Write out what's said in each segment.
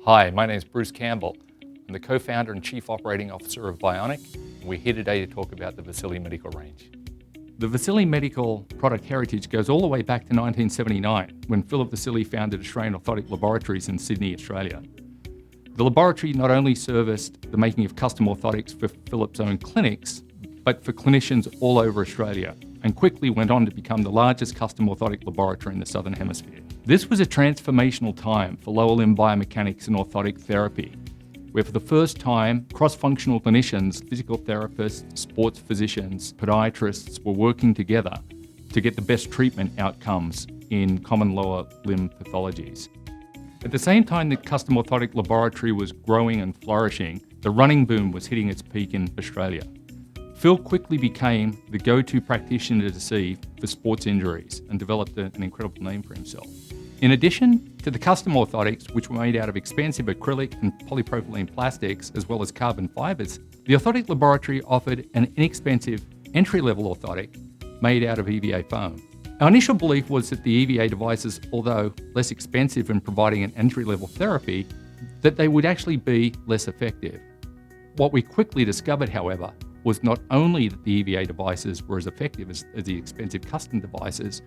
Hi, my name is Bruce Campbell. I'm the co-founder and chief operating officer of Bionic, and we're here today to talk about the Vasyli Medical range. The Vasyli Medical product heritage goes all the way back to 1979, when Philip Vasyli founded Australian Orthotic Laboratories in Sydney, Australia. The laboratory not only serviced the making of custom orthotics for Philip's own clinics, but for clinicians all over Australia, and quickly went on to become the largest custom orthotic laboratory in the Southern Hemisphere. This was a transformational time for lower limb biomechanics and orthotic therapy, where for the first time, cross-functional clinicians, physical therapists, sports physicians, podiatrists were working together to get the best treatment outcomes in common lower limb pathologies. At the same time the custom orthotic laboratory was growing and flourishing, the running boom was hitting its peak in Australia. Phil quickly became the go-to practitioner to see for sports injuries and developed an incredible name for himself. In addition to the custom orthotics, which were made out of expensive acrylic and polypropylene plastics, as well as carbon fibers, the orthotic laboratory offered an inexpensive entry-level orthotic made out of EVA foam. Our initial belief was that the EVA devices, although less expensive in providing an entry-level therapy, that they would actually be less effective. What we quickly discovered, however, was not only that the EVA devices were as effective as the expensive custom devices,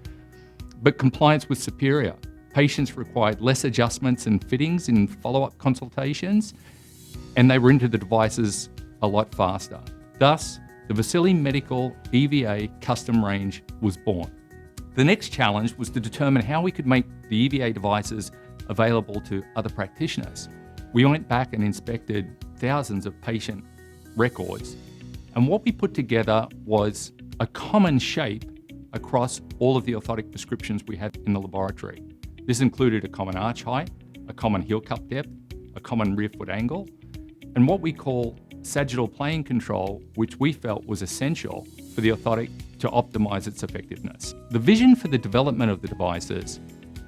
but compliance was superior. Patients required less adjustments and fittings in follow-up consultations, and they were into the devices a lot faster. Thus, the Vasyli Medical EVA custom range was born. The next challenge was to determine how we could make the EVA devices available to other practitioners. We went back and inspected thousands of patient records, and what we put together was a common shape across all of the orthotic prescriptions we had in the laboratory. This included a common arch height, a common heel cup depth, a common rear foot angle, and what we call sagittal plane control, which we felt was essential for the orthotic to optimize its effectiveness. The vision for the development of the devices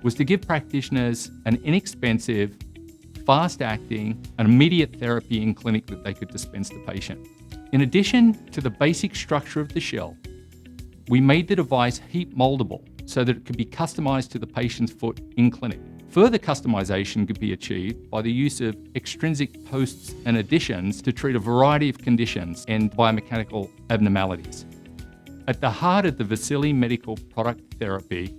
was to give practitioners an inexpensive, fast-acting, and immediate therapy in clinic that they could dispense to the patient. In addition to the basic structure of the shell, we made the device heat moldable so that it could be customized to the patient's foot in clinic. Further customization could be achieved by the use of extrinsic posts and additions to treat a variety of conditions and biomechanical abnormalities. At the heart of the Vasyli Medical product therapy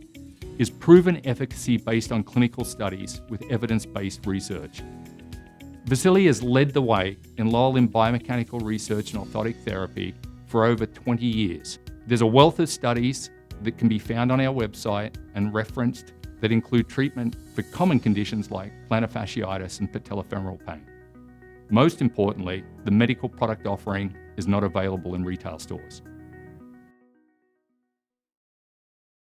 is proven efficacy based on clinical studies with evidence-based research. Vasyli has led the way in lower limb biomechanical research and orthotic therapy for over 20 years. There's a wealth of studies that can be found on our website and referenced that include treatment for common conditions like plantar fasciitis and patellofemoral pain. Most importantly, the medical product offering is not available in retail stores.